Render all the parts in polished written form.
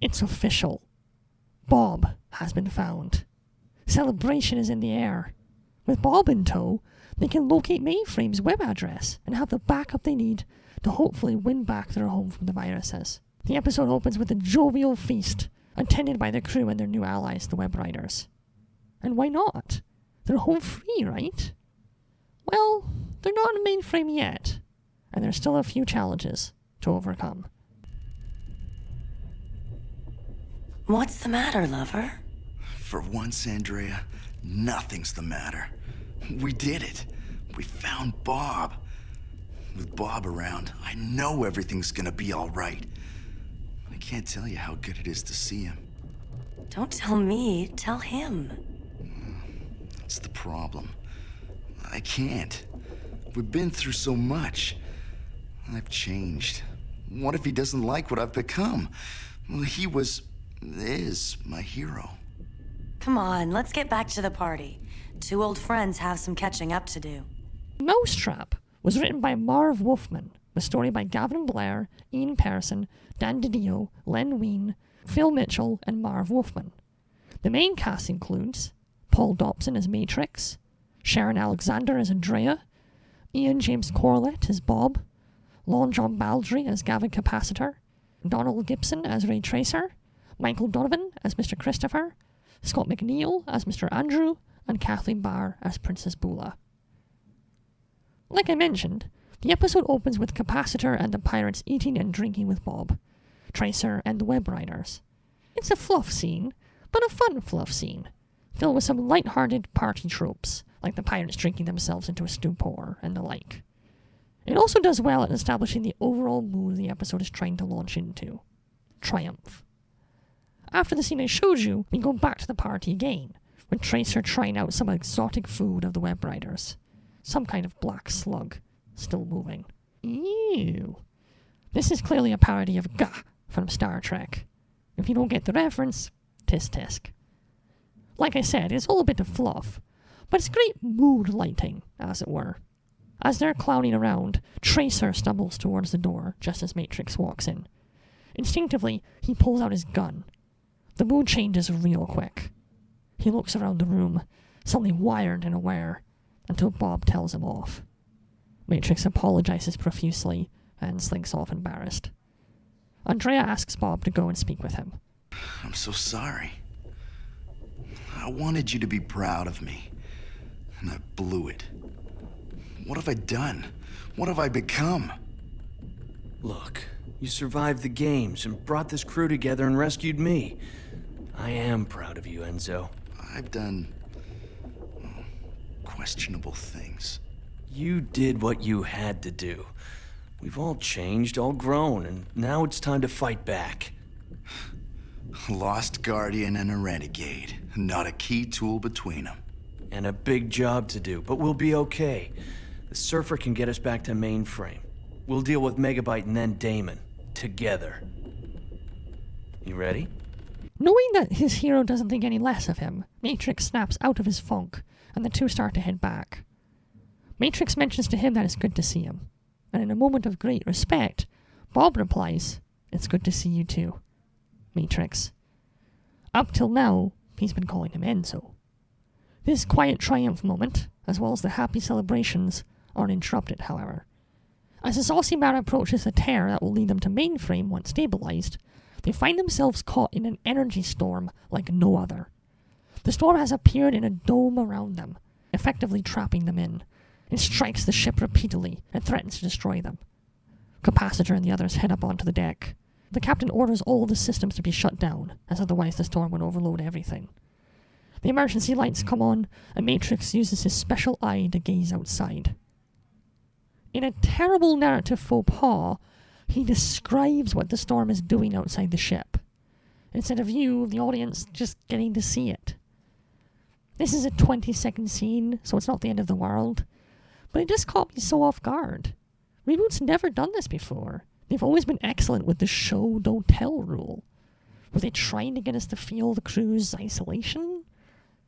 It's official. Bob has been found. Celebration is in the air. With Bob in tow, they can locate Mainframe's web address and have the backup they need to hopefully win back their home from the viruses. The episode opens with a jovial feast, attended by the crew and their new allies, the Web Riders. And why not? They're home free, right? Well, they're not in Mainframe yet, and there's still a few challenges to overcome. What's the matter, lover? For once, Andrea, nothing's the matter. We did it. We found Bob. With Bob around, I know everything's gonna be all right. I can't tell you how good it is to see him. Don't tell me, tell him. That's the problem. I can't. We've been through so much. I've changed. What if he doesn't like what I've become? Well, he is my hero. Come on, let's get back to the party. Two old friends have some catching up to do. Mousetrap was written by Marv Wolfman, with story by Gavin Blair, Ian Pearson, Dan DiDio, Len Wein, Phil Mitchell, and Marv Wolfman. The main cast includes Paul Dobson as Matrix, Sharon Alexander as Andrea, Ian James Corlett as Bob, Lon John Baldry as Gavin Capacitor, Donald Gibson as Ray Tracer, Michael Donovan as Mr. Christopher, Scott McNeil as Mr. Andrew, and Kathleen Barr as Princess Bula. Like I mentioned, the episode opens with Capacitor and the pirates eating and drinking with Bob, Tracer, and the Web Riders. It's a fluff scene, but a fun fluff scene, filled with some light-hearted party tropes, like the pirates drinking themselves into a stupor and the like. It also does well at establishing the overall mood the episode is trying to launch into. Triumph. After the scene I showed you, we go back to the party again, with Tracer trying out some exotic food of the Web Riders. Some kind of black slug, still moving. Ew. This is clearly a parody of Gah from Star Trek. If you don't get the reference, tisk tisk. Like I said, it's all a bit of fluff, but it's great mood lighting, as it were. As they're clowning around, Tracer stumbles towards the door just as Matrix walks in. Instinctively, he pulls out his gun. The mood changes real quick. He looks around the room, suddenly wired and aware, until Bob tells him off. Matrix apologizes profusely and slinks off embarrassed. Andrea asks Bob to go and speak with him. I'm so sorry. I wanted you to be proud of me, and I blew it. What have I done? What have I become? Look, you survived the games and brought this crew together and rescued me. I am proud of you, Enzo. I've done questionable things. You did what you had to do. We've all changed, all grown, and now it's time to fight back. A lost guardian and a renegade. Not a key tool between them. And a big job to do, but we'll be okay. The Surfer can get us back to Mainframe. We'll deal with Megabyte and then Damon. Together. You ready? Knowing that his hero doesn't think any less of him, Matrix snaps out of his funk, and the two start to head back. Matrix mentions to him that it's good to see him, and in a moment of great respect, Bob replies, "It's good to see you too, Matrix." Up till now, he's been calling him Enzo. This quiet triumph moment, as well as the happy celebrations, are interrupted, however. As the Saucy Man approaches the tear that will lead them to Mainframe once stabilized, they find themselves caught in an energy storm like no other. The storm has appeared in a dome around them, effectively trapping them in. It strikes the ship repeatedly and threatens to destroy them. Capacitor and the others head up onto the deck. The captain orders all the systems to be shut down, as otherwise the storm would overload everything. The emergency lights come on, and Matrix uses his special eye to gaze outside. In a terrible narrative faux pas, he describes what the storm is doing outside the ship, instead of you, the audience, just getting to see it. This is a 20-second scene, so it's not the end of the world, but it just caught me so off guard. ReBoot's never done this before. They've always been excellent with the show don't tell rule. Were they trying to get us to feel the crew's isolation?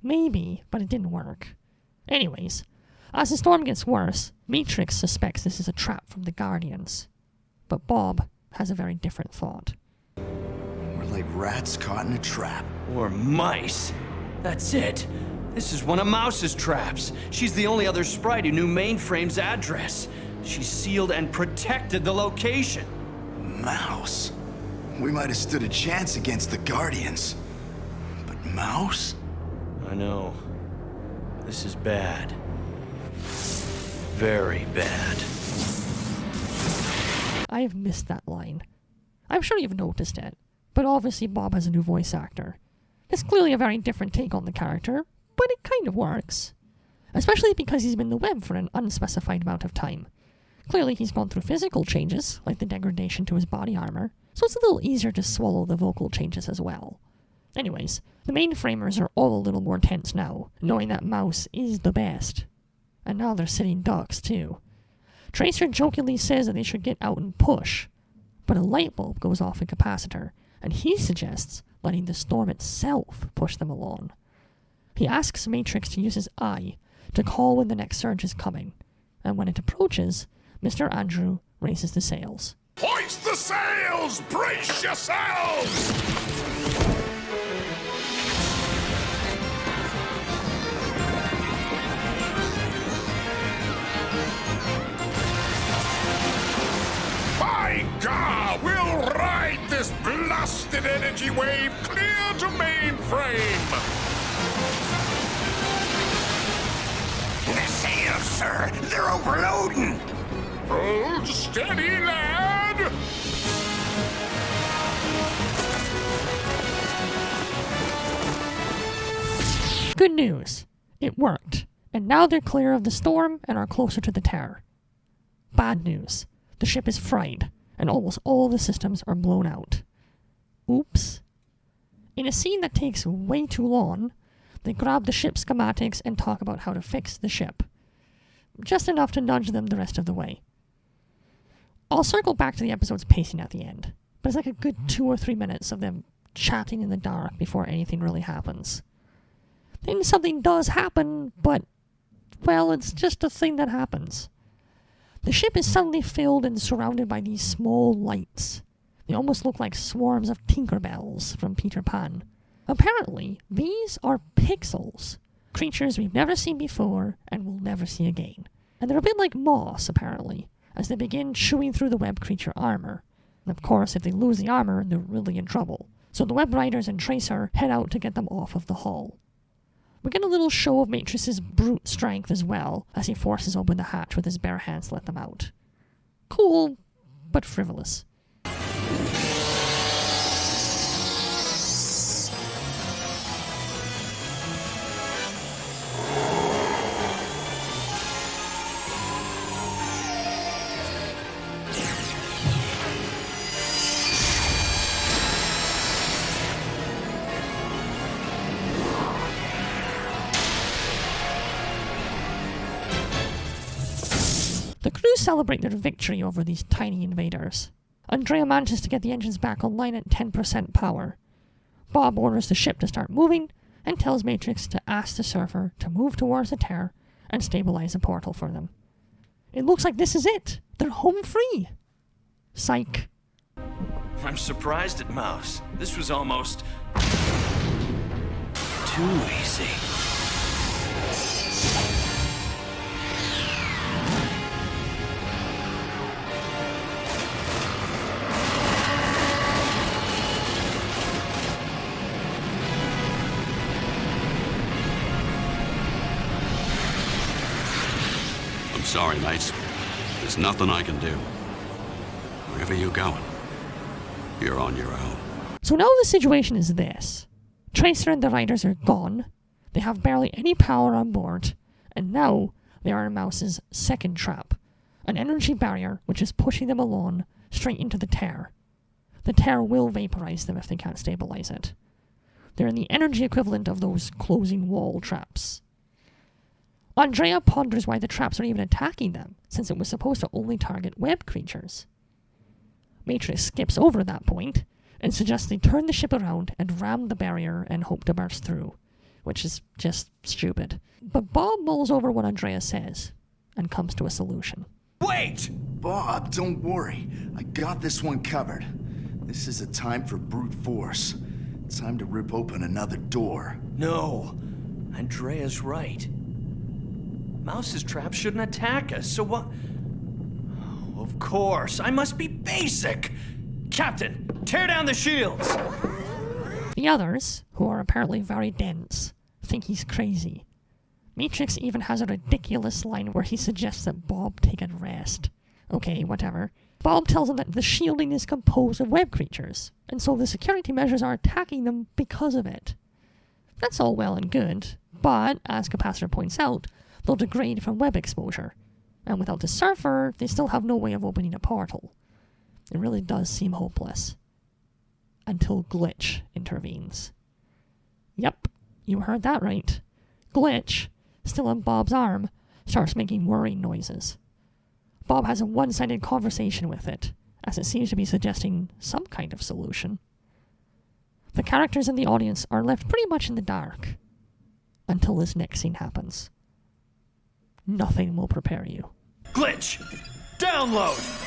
Maybe, but it didn't work. Anyways, as the storm gets worse, Matrix suspects this is a trap from the Guardians. But Bob has a very different thought. We're like rats caught in a trap. Or mice. That's it. This is one of Mouse's traps. She's the only other sprite who knew Mainframe's address. She sealed and protected the location. Mouse? We might have stood a chance against the Guardians. But Mouse? I know. This is bad. Very bad. I've missed that line. I'm sure you've noticed it, but obviously Bob has a new voice actor. It's clearly a very different take on the character, but it kind of works. Especially because he's been in the web for an unspecified amount of time. Clearly he's gone through physical changes, like the degradation to his body armor, so it's a little easier to swallow the vocal changes as well. Anyways, the Mainframers are all a little more tense now, knowing that Mouse is the best. And now they're sitting ducks too. Tracer jokingly says that they should get out and push, but a light bulb goes off a capacitor, and he suggests letting the storm itself push them along. He asks Matrix to use his eye to call when the next surge is coming, and when it approaches, Mr. Andrew raises the sails. Hoist the sails! Brace yourselves! By God, we'll ride this blasted energy wave clear to Mainframe! The sails, sir! They're overloading! Hold steady, lad! Good news. It worked, and now they're clear of the storm and are closer to the tower. Bad news. The ship is fried, and almost all the systems are blown out. Oops. In a scene that takes way too long, they grab the ship schematics and talk about how to fix the ship. Just enough to nudge them the rest of the way. I'll circle back to the episode's pacing at the end, but it's like a good 2 or 3 minutes of them chatting in the dark before anything really happens. Then something does happen, but, well, it's just a thing that happens. The ship is suddenly filled and surrounded by these small lights. They almost look like swarms of Tinkerbells from Peter Pan. Apparently, these are pixels, creatures we've never seen before and will never see again. And they're a bit like moss, apparently, as they begin chewing through the web creature armor. And of course, if they lose the armor, they're really in trouble. So the web riders and Tracer head out to get them off of the hull. We get a little show of Matrix's brute strength as well, as he forces open the hatch with his bare hands to let them out. Cool, but frivolous. The crew celebrate their victory over these tiny invaders. Andrea manages to get the engines back online at 10% power. Bob orders the ship to start moving and tells Matrix to ask the Surfer to move towards the tower and stabilize a portal for them. It looks like this is it. They're home free. Psych. I'm surprised at Mouse. This was almost too easy. Sorry, mates. There's nothing I can do. Wherever you're going, you're on your own. So now the situation is this. Tracer and the riders are gone. They have barely any power on board. And now they are in Mouse's second trap. An energy barrier which is pushing them along straight into the tear. The tear will vaporize them if they can't stabilize it. They're in the energy equivalent of those closing wall traps. Andrea ponders why the traps are even attacking them, since it was supposed to only target web creatures. Matrix skips over that point, and suggests they turn the ship around and ram the barrier and hope to burst through, which is just stupid. But Bob mulls over what Andrea says, and comes to a solution. Wait! Bob, don't worry. I got this one covered. This This is a time for brute force. Time to rip open another door. No, Andrea's right. Mousetrap shouldn't attack us, so what? Oh, of course, I must be basic! Captain, tear down the shields! The others, who are apparently very dense, think he's crazy. Matrix even has a ridiculous line where he suggests that Bob take a rest. Okay, whatever. Bob tells him that the shielding is composed of web creatures, and so the security measures are attacking them because of it. That's all well and good, but, as Capacitor points out, they'll degrade from web exposure, and without the Surfer, they still have no way of opening a portal. It really does seem hopeless. Until Glitch intervenes. Yep, you heard that right. Glitch, still on Bob's arm, starts making worrying noises. Bob has a one-sided conversation with it, as it seems to be suggesting some kind of solution. The characters in the audience are left pretty much in the dark, until this next scene happens. Nothing will prepare you. Glitch! Download!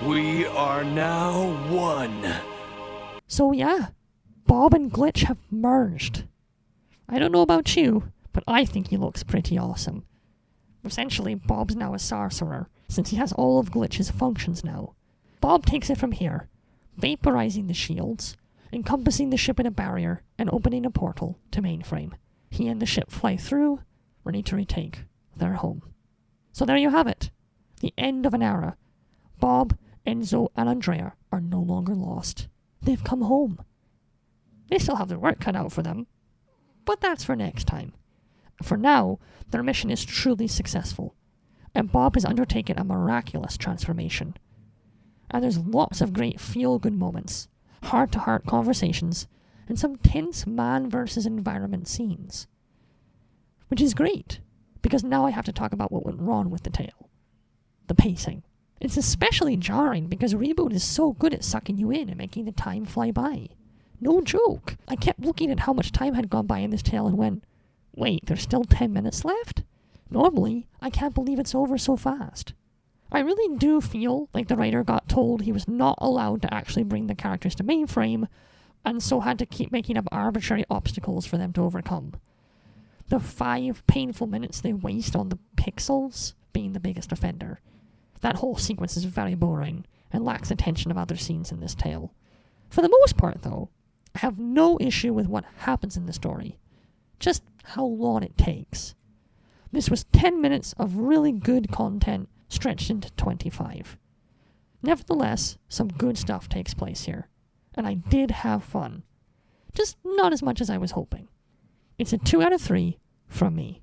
We are now one. So yeah, Bob and Glitch have merged. I don't know about you, but I think he looks pretty awesome. Essentially, Bob's now a sorcerer, since he has all of Glitch's functions now. Bob takes it from here, vaporizing the shields, encompassing the ship in a barrier, and opening a portal to Mainframe. He and the ship fly through, ready to retake their home. So there you have it. The end of an era. Bob, Enzo, and Andrea are no longer lost. They've come home. They still have their work cut out for them, but that's for next time. For now, their mission is truly successful, and Bob has undertaken a miraculous transformation. And there's lots of great feel-good moments, heart-to-heart conversations, and some tense man versus environment scenes. Which is great, because now I have to talk about what went wrong with the tale. The pacing. It's especially jarring because ReBoot is so good at sucking you in and making the time fly by. No joke. I kept looking at how much time had gone by in this tale and went, wait, there's still 10 minutes left? Normally, I can't believe it's over so fast. I really do feel like the writer got told he was not allowed to actually bring the characters to Mainframe, and so had to keep making up arbitrary obstacles for them to overcome. The 5 painful minutes they waste on the pixels being the biggest offender. That whole sequence is very boring, and lacks the tension of other scenes in this tale. For the most part, though, I have no issue with what happens in the story. Just how long it takes. This was 10 minutes of really good content stretched into 25. Nevertheless, some good stuff takes place here, and I did have fun. Just not as much as I was hoping. It's a 2 out of 3 from me.